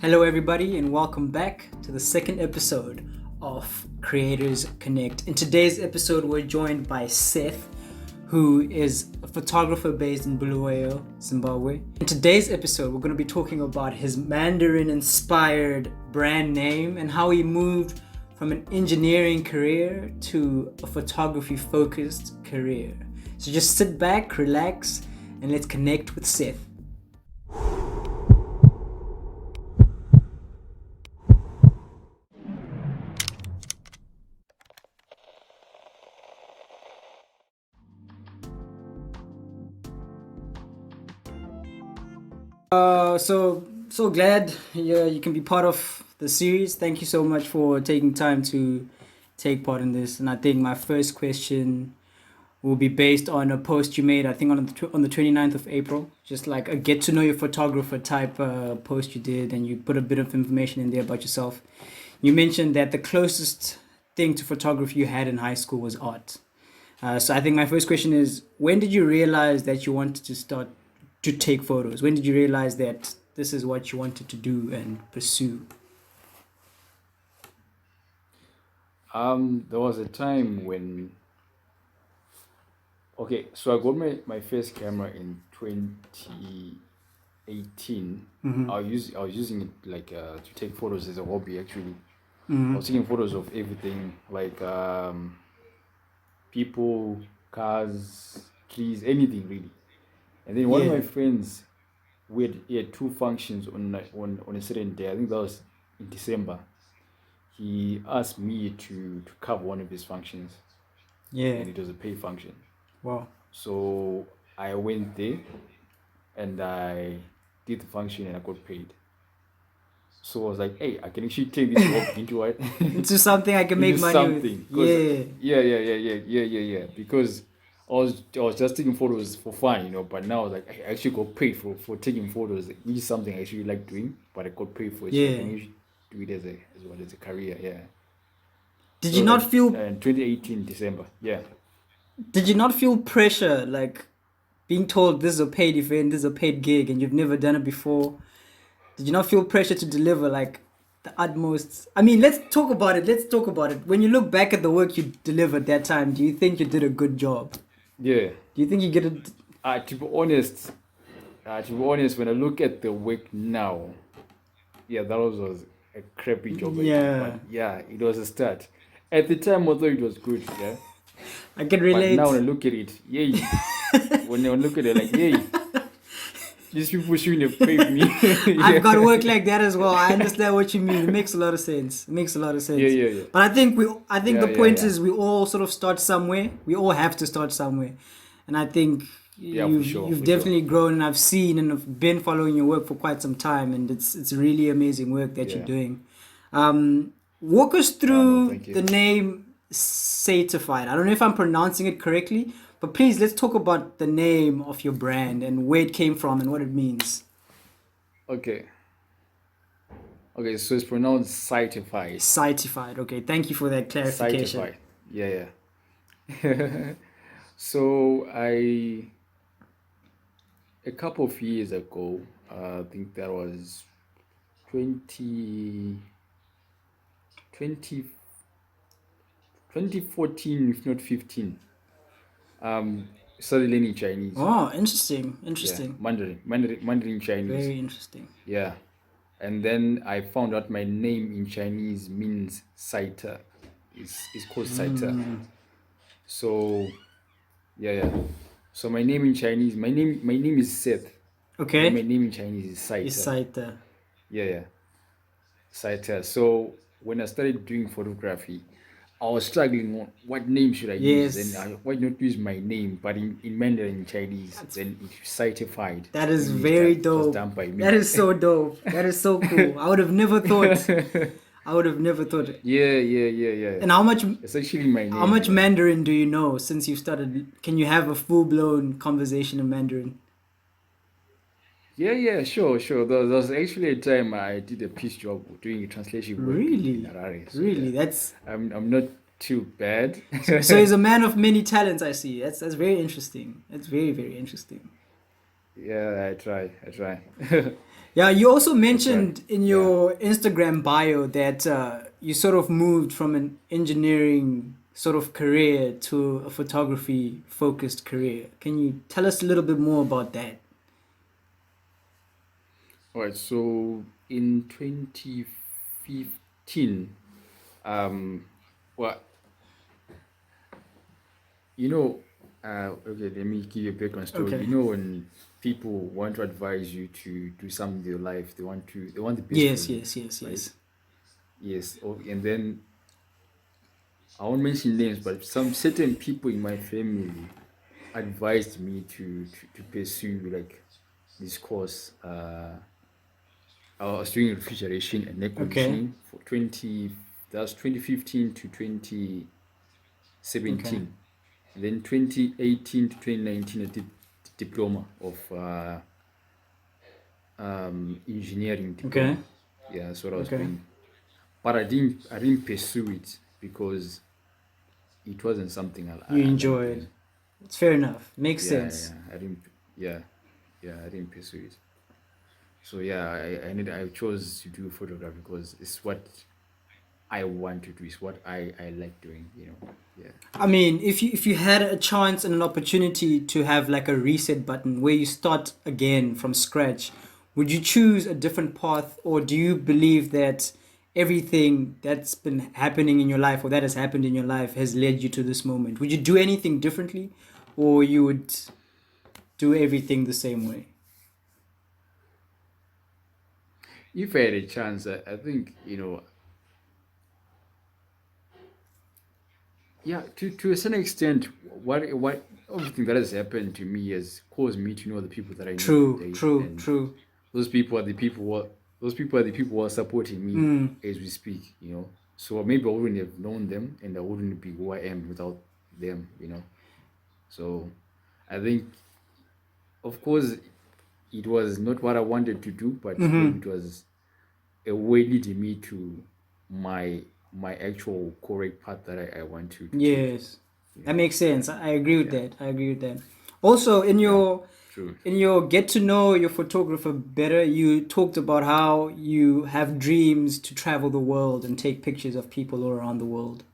Hello, everybody, and welcome back to the second episode of Creators Connect. In today's episode, we're joined by Seth, who is a photographer based in Bulawayo, Zimbabwe. In today's episode, we're going to be talking about his Mandarin-inspired brand name and how he moved from an engineering career to a photography-focused career. So just sit back, relax, and let's connect with Seth. So glad you can be part of the series. Thank you so much for taking time to take part in this. And I think my first question will be based on a post you made, I think on the 29th of April, just like a get to know your photographer type post you did, and you put a bit of information in there about yourself. You mentioned that the closest thing to photography you had in high school was art. So I think my first question is, when did you realize that you wanted to start to take photos? When did you realize that this is what you wanted to do and pursue? There was a time when, so I got my first camera in 2018. I was using it like to take photos as a hobby actually. I was taking photos of everything, like people, cars, trees, anything really. And then one of my friends, he had two functions on a certain day. I think that was in December. He asked me to cover one of his functions. Yeah. And it was a paid function. Wow. So I went there and I did the function and I got paid. So I was like, hey, I can actually take this work into what? Into something I can make money with. Yeah. Because I was just taking photos for fun, but now I was like, I actually got paid for taking photos, which is something I actually like doing, but I got paid for it. Yeah. So I can usually do it as a career, yeah. Did you not feel in 2018 December, yeah. Did you not feel pressure, like being told this is a paid event, this is a paid gig, and you've never done it before? Did you not feel pressure to deliver like the utmost? I mean, let's talk about it. When you look back at the work you delivered that time, do you think you did a good job? Yeah. Do you think you get it? To be honest, when I look at the work now, that was a crappy job. Yeah. But it was a start. At the time, I thought it was good. Yeah. I can relate. But now when I look at it, when I look at it, like, these people shouldn't have paid me. I've got work like that as well. I understand what you mean. It makes a lot of sense. Yeah. But I think the point is we all sort of start somewhere. We all have to start somewhere. And I think you've definitely grown, and I've seen and have been following your work for quite some time, and it's really amazing work that you're doing. Walk us through the name SAITEFIED. I don't know if I'm pronouncing it correctly, but please, let's talk about the name of your brand and where it came from and what it means. Okay, so it's pronounced SAITEFIED. SAITEFIED. Okay, thank you for that clarification. SAITEFIED. Yeah. So a couple of years ago, I think that was 2014, if not 15. Started learning Chinese. Oh, interesting. Yeah, Mandarin Chinese. Very interesting. Yeah. And then I found out my name in Chinese means sighter. It's called sighter. So yeah. So my name in Chinese, my name is Seth. Okay. My name in Chinese is Sighter. It's Sighter. Yeah. Sighter. So when I started doing photography, I was struggling on what name should I use, and why not use my name, but in Mandarin Chinese, then it's SAITEFIED. That is very dope. Done by me. That is so dope. That is so cool. I would have never thought. Yeah. And how much? It's actually my name. How much Mandarin do you know since you started? Can you have a full-blown conversation in Mandarin? Yeah, sure. There was actually a time I did a piece job doing a translation work in Harare. So Really? That's I'm not too bad. so he's a man of many talents, I see. That's very interesting. That's very, very interesting. Yeah, I try. Yeah, you also I try. mentioned in Yeah. your Instagram bio that you sort of moved from an engineering sort of career to a photography focused career. Can you tell us a little bit more about that? All right. So in 2015, um, well, you know, okay, let me give you a background story. Okay. You know, when people want to advise you to do something in your life, they want the best for Yes, you, yes, yes, right? yes. Yes. Oh, and then I won't mention names, but some certain people in my family advised me to pursue like this course. I was doing refrigeration and air Okay. conditioning for 2015 to Okay. 2017. Then 2018 to 2019, I did the diploma of engineering Okay. diploma. Yeah, that's what I was Okay. doing. But I didn't pursue it because it wasn't something You I like enjoyed. doing. It's fair enough. Makes Yeah, sense. yeah, I didn't. Yeah, yeah, I didn't pursue it. So yeah, I chose to do photography because it's what I want to do. It's what I like doing. Yeah. I mean, if you had a chance and an opportunity to have like a reset button where you start again from scratch, would you choose a different path, or do you believe that everything that's been happening in your life or that has happened in your life has led you to this moment? Would you do anything differently, or you would do everything the same way? If I had a chance, I think yeah, to a certain extent, what everything that has happened to me has caused me to know the people that I know True, today, true, and true. those people are the people who are, those people are the people who are supporting me Mm, as we speak. So maybe I wouldn't have known them, and I wouldn't be who I am without them. So I think, of course, it was not what I wanted to do, but maybe mm-hmm. it was a way leading me to my actual correct path that I want to take. Yes, You that know, makes yeah, sense. I agree with yeah, that. I agree with that. Also, yeah. True. in your get to know your photographer better, you talked about how you have dreams to travel the world and take pictures of people all around the world.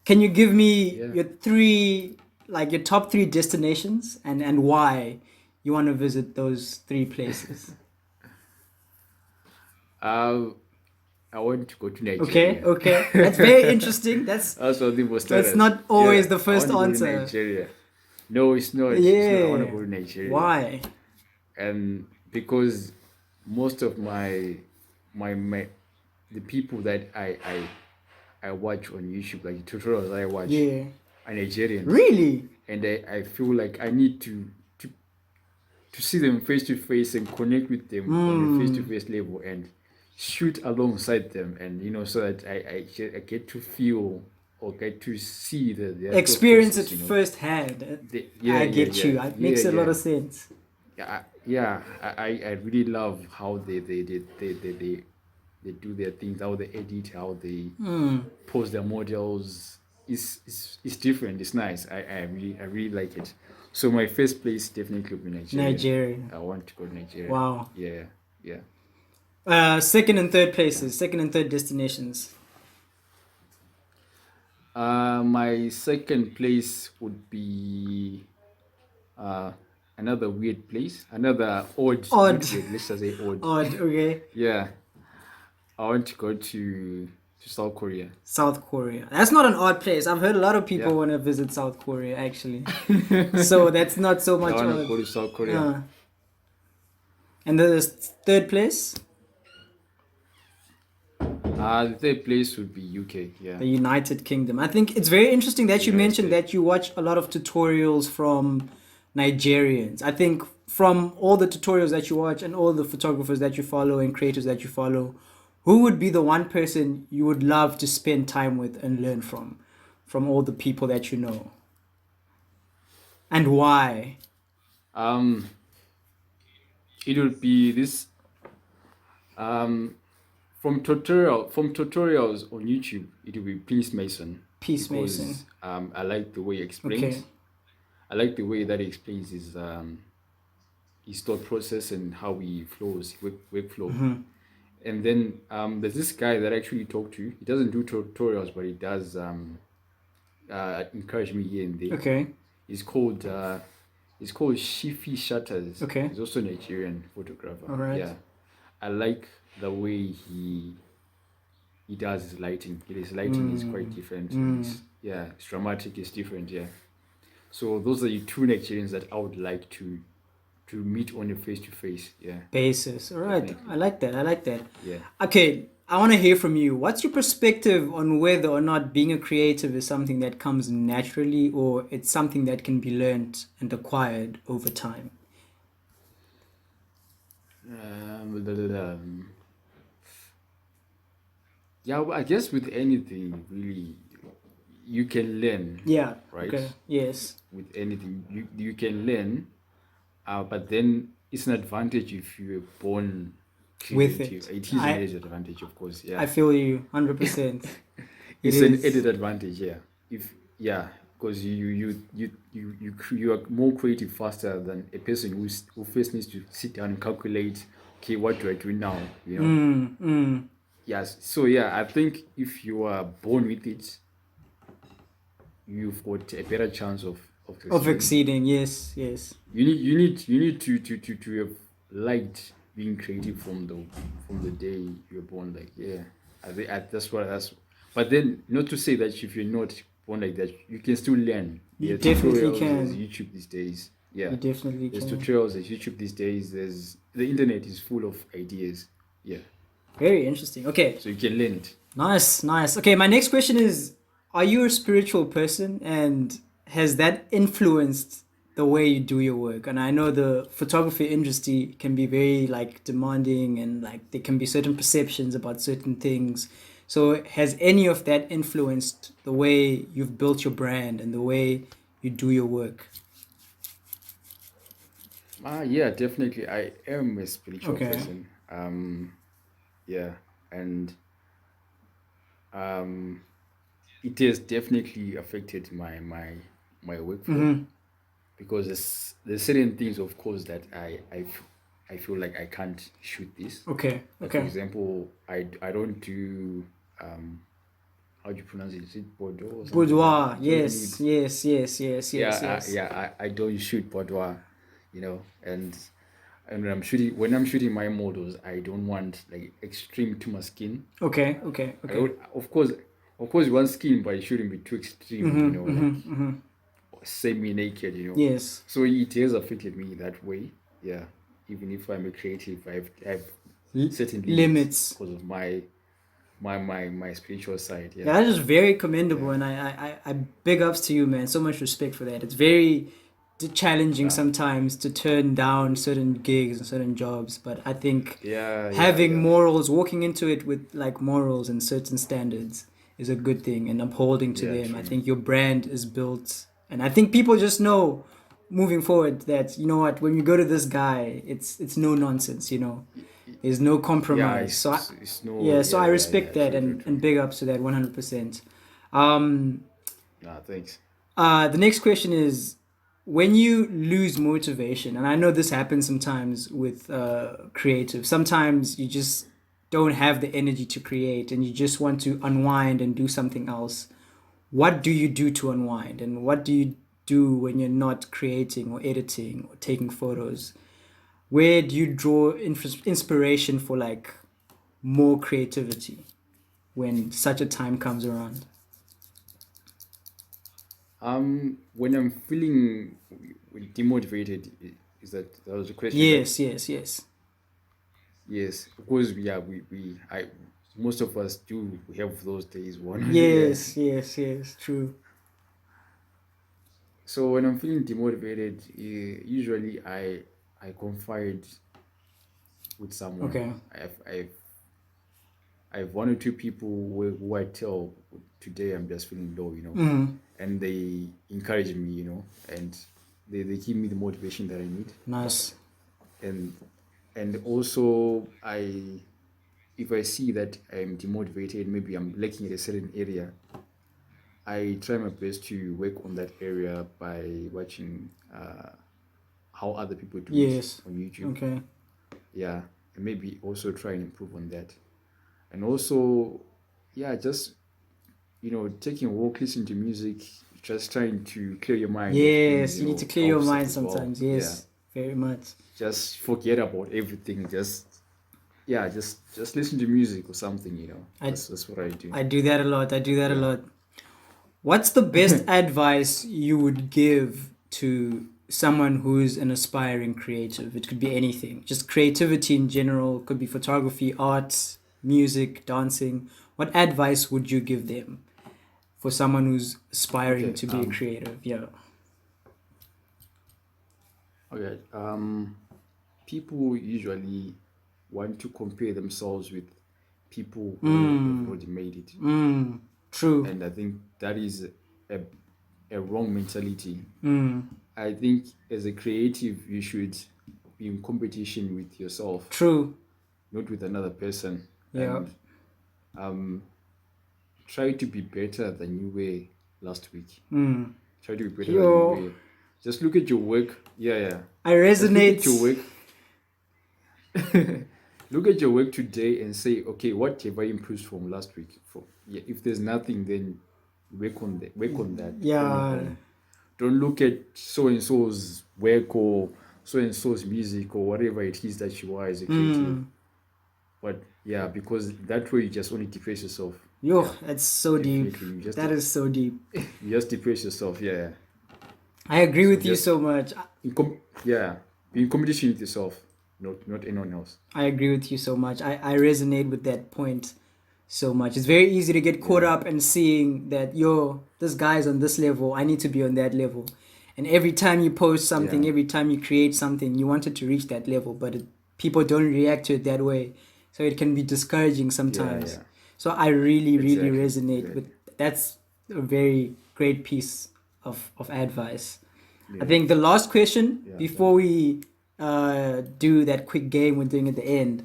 Can you give me Yeah. your your top three destinations and why you want to visit those three places? Uh, I want to go to Okay, Nigeria. okay, that's very interesting. That's what people That's started. not always Yeah, the I first want to go to answer. Nigeria. No, it's not. It's not. I want to Yeah, go to Nigeria, why? and because most of my the people that I watch on YouTube, like the tutorials I watch, Yeah, are Nigerians, really. and I feel like I need to to see them face to face and connect with them on a face to Hmm. face level and shoot alongside them, and so that I get to feel or get to see their thought Experience it process. firsthand. Yeah, I yeah, get yeah, you. It yeah, makes a lot yeah. of sense. I really love how they do their things, how they edit, how they Hmm. post their models. It's different. It's nice. I really like it. So my first place definitely will be Nigeria. Nigeria. I want to go to Nigeria. Wow. Yeah, yeah. Second and third places. Second and third destinations. My second place would be uh another weird place, another odd, Odd. not weird. Let's just say odd. Odd. Okay. Yeah, I want to go to South Korea. South Korea. That's not an odd place. I've heard a lot of Yeah. people want to visit South Korea actually. So that's not so So I much want to odd. go to South Korea. Uh, and the third place, The third place would be UK. Yeah, the United Kingdom. I think it's very interesting the that you United mentioned States. that you watch a lot of tutorials from Nigerians. I think from all the tutorials that you watch and all the photographers that you follow and creators that you follow, who would be the one person you would love to spend time with and learn from all the people that you know? And why? Um, it would be this um from tutorials on YouTube. It will be Prince Mason Peace Mason. because I like the way he Okay. explains. I like the way that he explains his thought process and how he flows, workflow. And then there's this guy that I actually talk to. He doesn't do tutorials, but he does encourage me here and there. Okay. He's called Shifi Shutters. Okay. He's also a Nigerian photographer. All right. Yeah, I like the way he does his lighting. His lighting is quite different. It's dramatic. It's different. Yeah. So those are the two Nigerians that I would like to meet on a face-to-face basis. All right. Definitely. I like that. Yeah. Okay, I want to hear from you. What's your perspective on whether or not being a creative is something that comes naturally or it's something that can be learned and acquired over time? Yeah, well, I guess with anything really you can learn. Yeah. Right. Okay. Yes. With anything you can learn, but then it's an advantage if you were born With creative. it. It is an added advantage, of course. Yeah. I feel you 100%. It's an added advantage. Yeah. Because you are more creative faster than a person who first needs to sit down and calculate. Okay, what do I do now? You know. Yes. So I think if you are born with it, you've got a better chance of exceeding. Yes. You need to have liked being creative from the day you're born. Like that's. But then not to say that if you're not born like that, you can still learn. You definitely can. There's YouTube these days. Yeah, you definitely there's can. tutorials. There's YouTube these days. The internet is full of ideas. Yeah. Very interesting. Okay. So you can learn it. Nice. Okay, my next question is, are you a spiritual person, and has that influenced the way you do your work? And I know the photography industry can be very demanding, and there can be certain perceptions about certain things. So has any of that influenced the way you've built your brand and the way you do your work? Yeah, definitely. I am a spiritual Okay. person. Yeah, and it has definitely affected my workflow because there's certain things, of course, that I feel like I can't shoot this. Okay. Like, for example, I don't do how do you pronounce it? Is it Bordeaux or something? Boudoir. So you Yes. I don't shoot boudoir, and when I'm shooting my models, I don't want like extreme too much skin. Okay. Of course, you want skin, but it shouldn't be too extreme. Semi-naked, Yes. So it has affected me that way. Yeah, even if I'm a creative, I have certain limits because of my spiritual side. Yeah, that is very commendable, and I big ups to you, man. So much respect for that. It's very challenging sometimes to turn down certain gigs and certain jobs, but I think having morals, walking into it with morals and certain standards is a good thing, and upholding to them. True. I think your brand is built, and I think people just know moving forward that when you go to this guy, it's no nonsense. There's no compromise. So I respect that, true. and big ups to that 100%. Thanks. The next question is, when you lose motivation, and I know this happens sometimes with creative, sometimes you just don't have the energy to create and you just want to unwind and do something else. What do you do to unwind, and what do you do when you're not creating or editing or taking photos? Where do you draw inspiration for more creativity when such a time comes around? When I'm feeling demotivated, is that was the question? Yes. Yes, of course. Most of us do have those days. Yes, true. So when I'm feeling demotivated, usually I confide with someone. Okay. I have one or two people who I tell today I'm just feeling low, and they encourage me, and they give me the motivation that I need. Nice. And also if I see that I'm demotivated, maybe I'm lacking in a certain area, I try my best to work on that area by watching how other people do Yes. it on YouTube. Okay. Yeah, and maybe also try and improve on that. And also, yeah, just taking a walk, listening to music, just trying to clear your mind of being, Yes, you need to clear your upset mind as well. sometimes. Yeah, Yes, very much. just forget about everything. Just listen to music or something. I That's what I do. I do that a lot. I do that a Yeah. lot. What's the best advice you would give to someone who's an aspiring creative? It could be anything, just creativity in general. It could be photography, arts, music, dancing. What advice would you give them for someone who's aspiring Okay. to be a creative? Yeah. Okay. People usually want to compare themselves with people who have already made it, True. and I think that is a a wrong mentality. Mm, I think as a creative, you should be in competition with yourself, true. not with another person, Yeah. and um, try to be better than you were last week. Mm. Try to be better than you Yo, were. Just look at your work. Yeah. I Just look at your resonate. work. Look at your work today and say, okay, what have I improved from last week? If there's nothing, then work on that. Don't move Yeah. on. Don't look at so and so's work or so and so's music or whatever it is that you are as a creative. But yeah, because that way you just only depress yourself. Yo, Yeah, that's so deep. definitely. That is so deep. You just depress yourself. Yeah. I agree So with you just so much. be in competition with yourself, not anyone else. I agree with you so much. I resonate with that point so much. It's very easy to get caught Yeah. up and seeing that, yo, this guy's on this level. I need to be on that level. And every time you post something, Yeah. every time you create something, you want it to reach that level, but people don't react to it that way. So it can be discouraging sometimes. Yeah. So I really, really Exactly. resonate with that's a very great piece of advice. I Yeah. think the last question Yeah. before we do that quick game we're doing at the end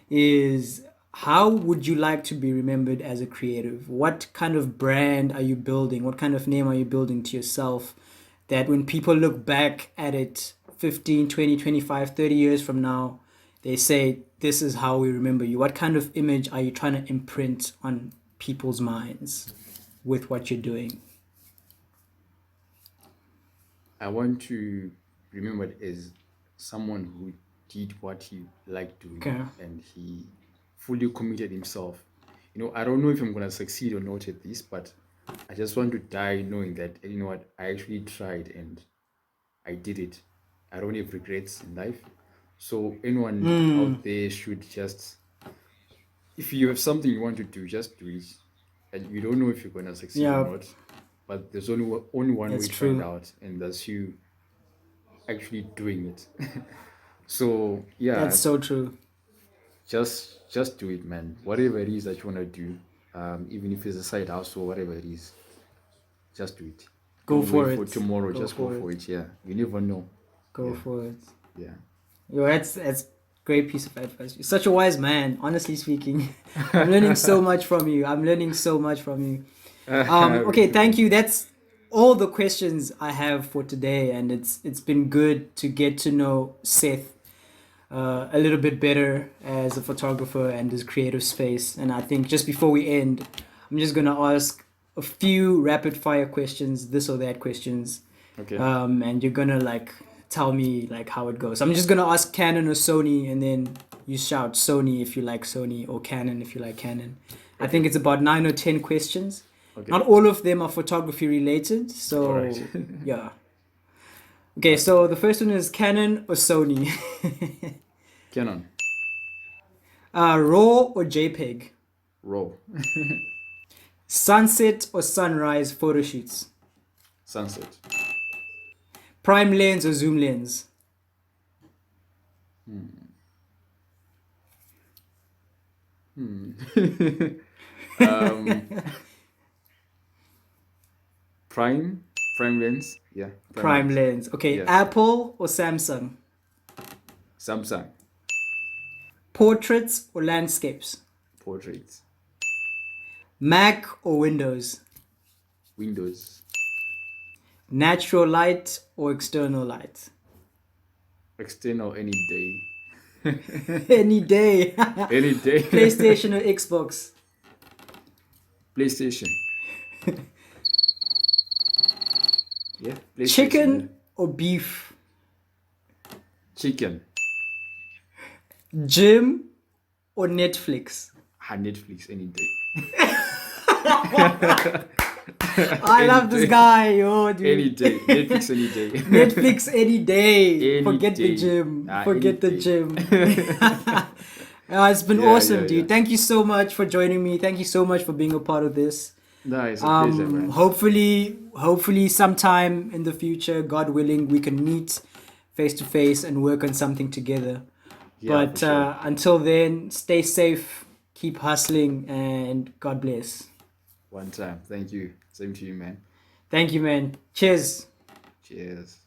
is how would you like to be remembered as a creative? What kind of brand are you building? What kind of name are you building to yourself that when people look back at it 15, 20, 25, 30 years from now, they say, this is how we remember you? What kind of image are you trying to imprint on people's minds with what you're doing? I want to remember it as someone who did what he liked doing Okay. and he fully committed himself. I don't know if I'm gonna succeed or not at this, but I just want to die knowing that you know what, I actually tried and I did it. I don't have regrets in life. So anyone out there should just, if you have something you want to do, just do it. And you don't know if you're gonna succeed or Yeah, not, but there's only one that's way to find true. out, and that's you actually doing it. So yeah, That's so true. just do it, man. Whatever it is that you want to do, even if it's a side hustle, whatever it is, just do it. Go Don't for wait it. for tomorrow. Go Just go for for it. it. Yeah, you never know. Go Yeah, for it. yeah. Yo, that's great piece of advice. You're such a wise man, honestly speaking. I'm learning so much from you. I'm learning so much from you. Okay, thank you. That's all the questions I have for today, and it's been good to get to know Seth a little bit better as a photographer and his creative space. And I think just before we end, I'm just gonna ask a few rapid fire questions, this or that questions, Okay. and you're gonna like tell me like how it goes. I'm just gonna ask Canon or Sony, and then you shout Sony if you like Sony or Canon if you like Canon. I think it's about 9 or 10 questions. Okay. Not all of them are photography related, so All right. yeah. Okay, so the first one is Canon or Sony. Canon. RAW or JPEG. Raw. Sunset or sunrise photo shoots. Sunset. Prime lens or zoom lens. um, prime lens. Yeah. Prime lens. Okay, Yes. Apple or Samsung. Samsung. Portraits or landscapes. Portraits. Mac or Windows. Windows. Natural light or external light. External any day. Any day. Any day. PlayStation or Xbox? PlayStation. Yeah, PlayStation. Chicken or beef? Chicken. Gym or Netflix? Netflix any day. I love this guy, yo, dude. Any day. Netflix any day. Netflix any day. Any Forget day. the gym. Any Forget the day. gym. It's been awesome, dude. Yeah. Thank you so much for joining me. Thank you so much for being a part of this. No, it's a pleasure, man. Hopefully sometime in the future, God willing, we can meet face to face and work on something together. Yeah, But for sure. until then, stay safe, keep hustling, and God bless. One time. Thank you. Same to you, man. Thank you, man. Cheers. Cheers.